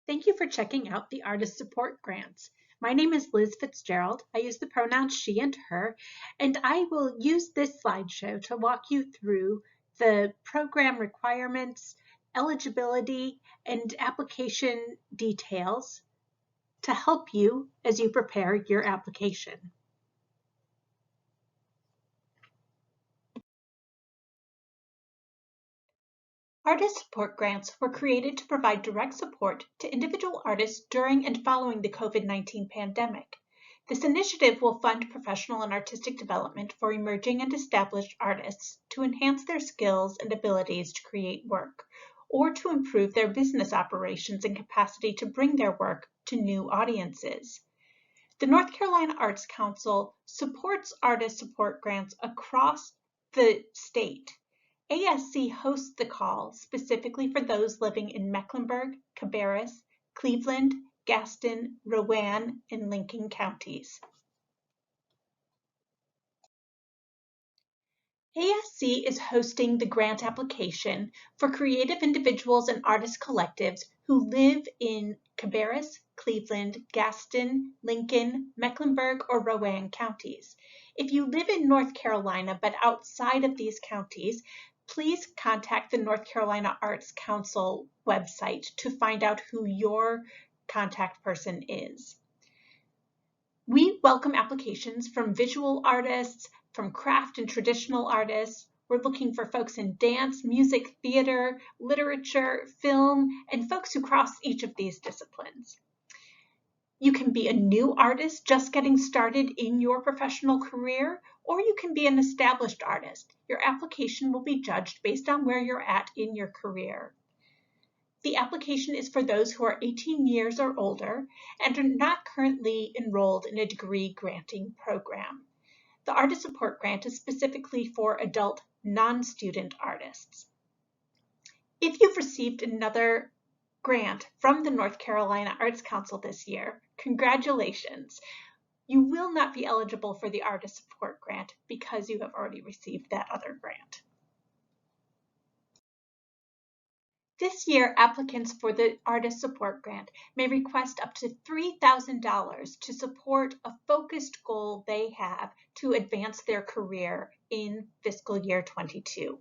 Thank you for checking out the Artist Support Grants. My name is Liz Fitzgerald. I use the pronouns she and her, and I will use this slideshow to walk you through the program requirements, eligibility, and application details to help you as you prepare your application. Artist Support Grants were created to provide direct support to individual artists during and following the COVID-19 pandemic. This initiative will fund professional and artistic development for emerging and established artists to enhance their skills and abilities to create work, or to improve their business operations and capacity to bring their work to new audiences. The North Carolina Arts Council supports artist support grants across the state. ASC hosts the call specifically for those living in Mecklenburg, Cabarrus, Cleveland, Gaston, Rowan, and Lincoln counties. ASC is hosting the grant application for creative individuals and artist collectives who live in Cabarrus, Cleveland, Gaston, Lincoln, Mecklenburg, or Rowan counties. If you live in North Carolina but outside of these counties, please contact the North Carolina Arts Council website to find out who your contact person is. We welcome applications from visual artists, from craft and traditional artists. We're looking for folks in dance, music, theater, literature, film, and folks who cross each of these disciplines. You can be a new artist just getting started in your professional career, or you can be an established artist. Your application will be judged based on where you're at in your career. The application is for those who are 18 years or older and are not currently enrolled in a degree granting program. The Artist Support Grant is specifically for adult non-student artists. If you've received another grant from the North Carolina Arts Council this year, congratulations. You will not be eligible for the Artist Support Grant because you have already received that other grant. This year, applicants for the Artist Support Grant may request up to $3,000 to support a focused goal they have to advance their career in fiscal year 22.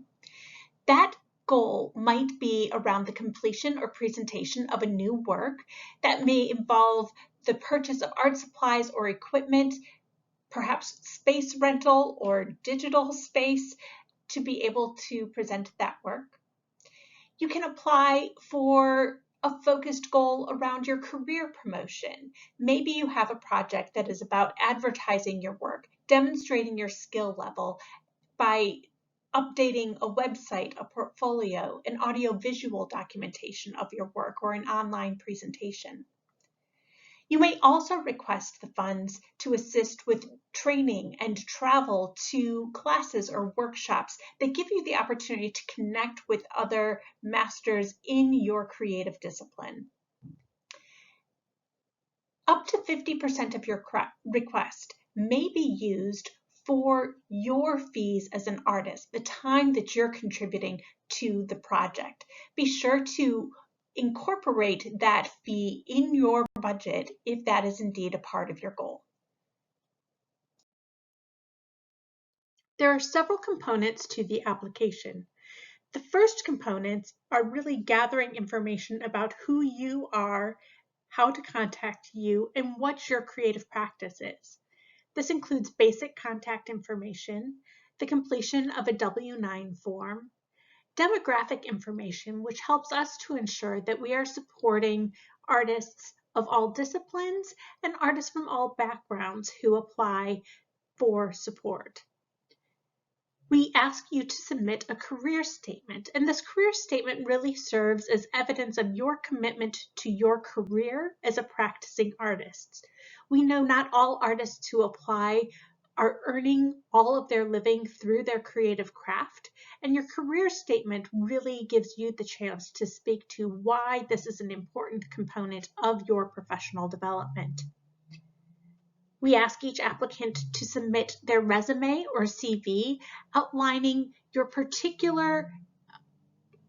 That goal might be around the completion or presentation of a new work that may involve the purchase of art supplies or equipment, perhaps space rental or digital space to be able to present that work. You can apply for a focused goal around your career promotion. Maybe you have a project that is about advertising your work, demonstrating your skill level by updating a website, a portfolio, an audio-visual documentation of your work, or an online presentation. You may also request the funds to assist with training and travel to classes or workshops that give you the opportunity to connect with other masters in your creative discipline. Up to 50% of your request may be used for your fees as an artist, the time that you're contributing to the project. Be sure to incorporate that fee in your budget if that is indeed a part of your goal. There are several components to the application. The first components are really gathering information about who you are, how to contact you, and what your creative practice is. This includes basic contact information, the completion of a W-9 form, demographic information, which helps us to ensure that we are supporting artists of all disciplines and artists from all backgrounds who apply for support. We ask you to submit a career statement, and this career statement really serves as evidence of your commitment to your career as a practicing artist. We know not all artists who apply are earning all of their living through their creative craft, and your career statement really gives you the chance to speak to why this is an important component of your professional development. We ask each applicant to submit their resume or CV outlining your particular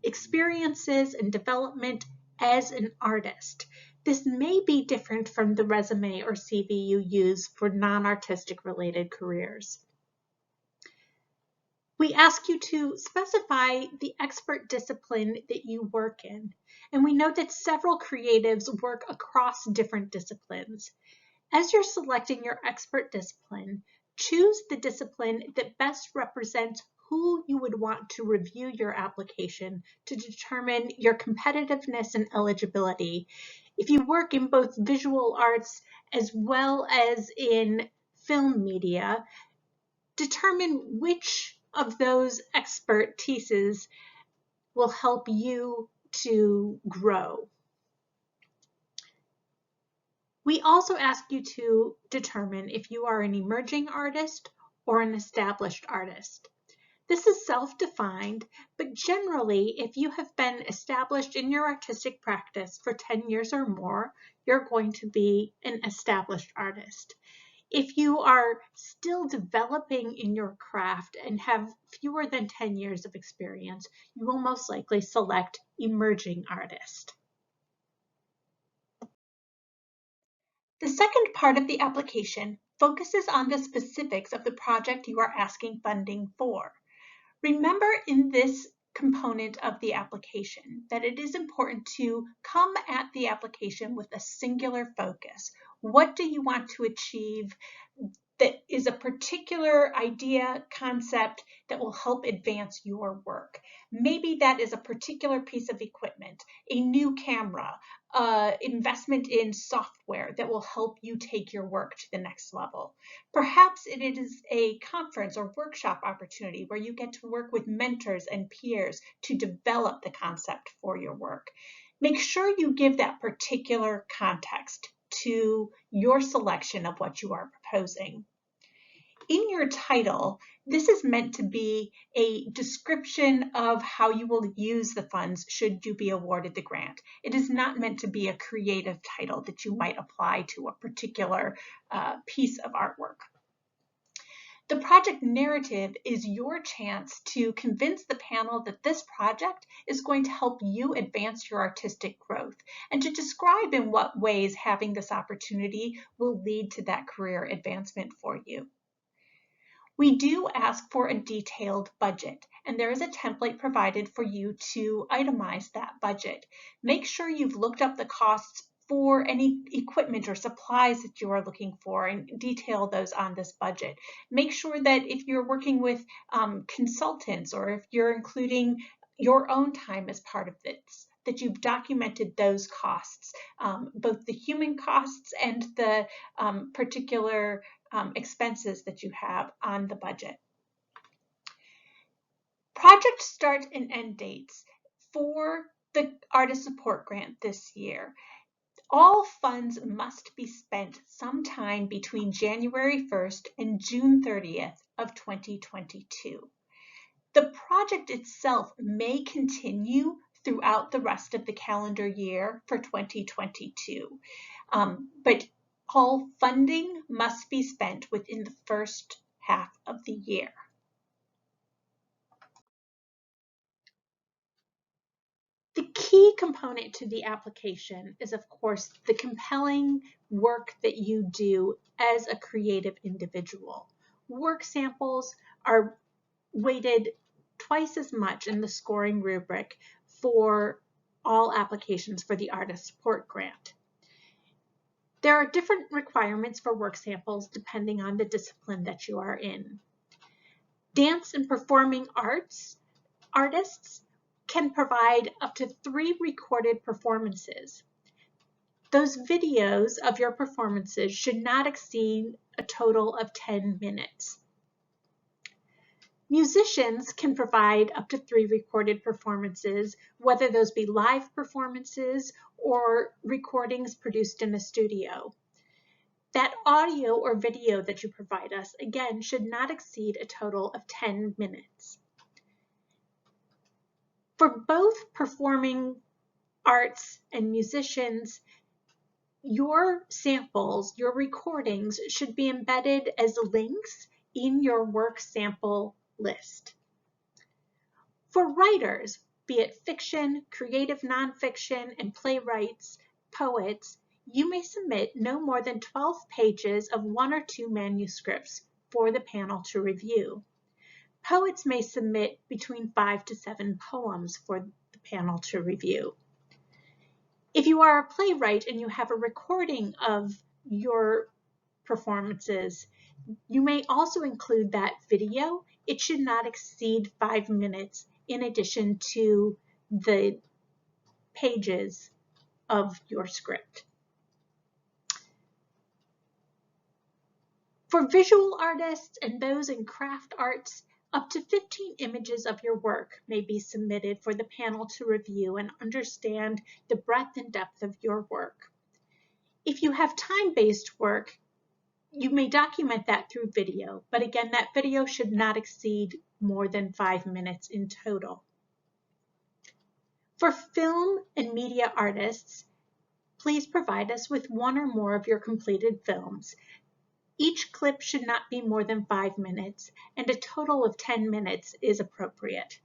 experiences and development as an artist. This may be different from the resume or CV you use for non-artistic related careers. We ask you to specify the expert discipline that you work in, and we note that several creatives work across different disciplines. As you're selecting your expert discipline, choose the discipline that best represents who you would want to review your application to determine your competitiveness and eligibility. If you work in both visual arts as well as in film media, determine which of those expertises will help you to grow. We also ask you to determine if you are an emerging artist or an established artist. This is self-defined, but generally, if you have been established in your artistic practice for 10 years or more, you're going to be an established artist. If you are still developing in your craft and have fewer than 10 years of experience, you will most likely select emerging artist. The second part of the application focuses on the specifics of the project you are asking funding for. Remember in this component of the application that it is important to come at the application with a singular focus. What do you want to achieve that is a particular idea, concept that will help advance your work? Maybe that is a particular piece of equipment, a new camera, investment in software that will help you take your work to the next level. Perhaps it is a conference or workshop opportunity where you get to work with mentors and peers to develop the concept for your work. Make sure you give that particular context to your selection of what you are proposing. In your title, this is meant to be a description of how you will use the funds should you be awarded the grant. It is not meant to be a creative title that you might apply to a particular piece of artwork. The project narrative is your chance to convince the panel that this project is going to help you advance your artistic growth and to describe in what ways having this opportunity will lead to that career advancement for you. We do ask for a detailed budget, and there is a template provided for you to itemize that budget. Make sure you've looked up the costs for any equipment or supplies that you are looking for and detail those on this budget. Make sure that if you're working with consultants or if you're including your own time as part of this, that you've documented those costs, both the human costs and the particular expenses that you have on the budget. Project start and end dates for the Artist Support Grant this year. All funds must be spent sometime between January 1st and June 30th of 2022. The project itself may continue throughout the rest of the calendar year for 2022, but all funding must be spent within the first half of the year. The key component to the application is, of course, the compelling work that you do as a creative individual. Work samples are weighted twice as much in the scoring rubric for all applications for the Artist Support Grant. There are different requirements for work samples depending on the discipline that you are in. Dance and performing arts artists can provide up to 3 recorded performances. Those videos of your performances should not exceed a total of 10 minutes. Musicians can provide up to 3 recorded performances, whether those be live performances or recordings produced in a studio. That audio or video that you provide us, again, should not exceed a total of 10 minutes. For both performing arts and musicians, your samples, your recordings should be embedded as links in your work sample list. For writers, be it fiction, creative nonfiction, and playwrights, poets, you may submit no more than 12 pages of 1 or 2 manuscripts for the panel to review. Poets may submit between 5 to 7 poems for the panel to review. If you are a playwright and you have a recording of your performances, you may also include that video. It should not exceed 5 minutes in addition to the pages of your script. For visual artists and those in craft arts, up to 15 images of your work may be submitted for the panel to review and understand the breadth and depth of your work. If you have time-based work, you may document that through video, but again, that video should not exceed more than 5 minutes in total. For film and media artists, please provide us with 1 or more of your completed films. Each clip should not be more than 5 minutes, and a total of 10 minutes is appropriate.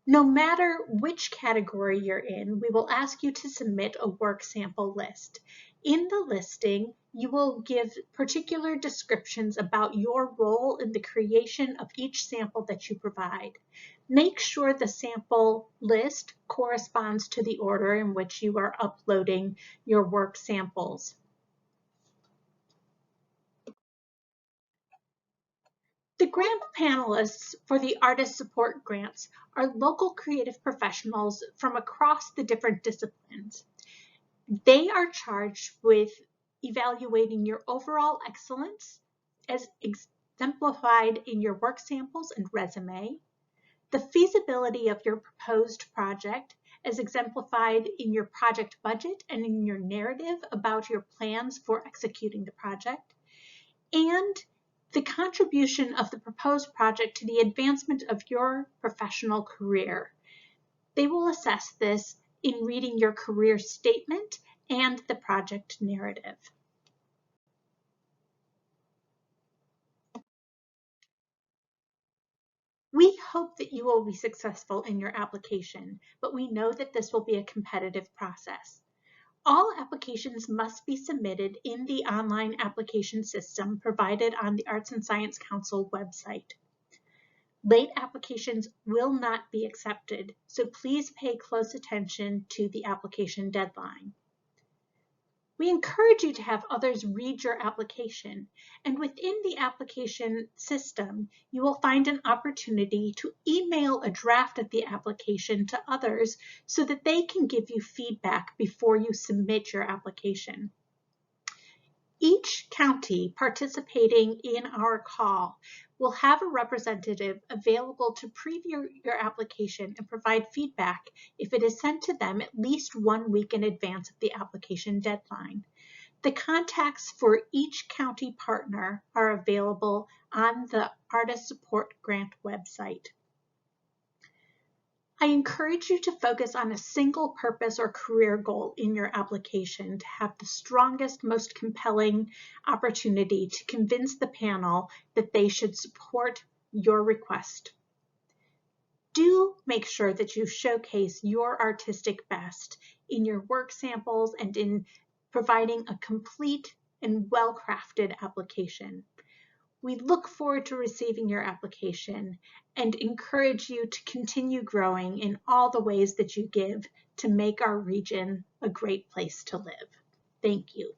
No matter which category you're in, we will ask you to submit a work sample list. In the listing, you will give particular descriptions about your role in the creation of each sample that you provide. Make sure the sample list corresponds to the order in which you are uploading your work samples. The grant panelists for the Artist Support Grants are local creative professionals from across the different disciplines. They are charged with evaluating your overall excellence as exemplified in your work samples and resume, the feasibility of your proposed project as exemplified in your project budget and in your narrative about your plans for executing the project, and the contribution of the proposed project to the advancement of your professional career. They will assess this in reading your career statement and the project narrative. We hope that you will be successful in your application, but we know that this will be a competitive process. All applications must be submitted in the online application system provided on the Arts and Science Council website. Late applications will not be accepted, so please pay close attention to the application deadline. We encourage you to have others read your application, and within the application system, you will find an opportunity to email a draft of the application to others so that they can give you feedback before you submit your application. Each county participating in our call will have a representative available to preview your application and provide feedback if it is sent to them at least 1 week in advance of the application deadline. The contacts for each county partner are available on the Artist Support Grant website. I encourage you to focus on a single purpose or career goal in your application to have the strongest, most compelling opportunity to convince the panel that they should support your request. Do make sure that you showcase your artistic best in your work samples and in providing a complete and well-crafted application. We look forward to receiving your application and encourage you to continue growing in all the ways that you give to make our region a great place to live. Thank you.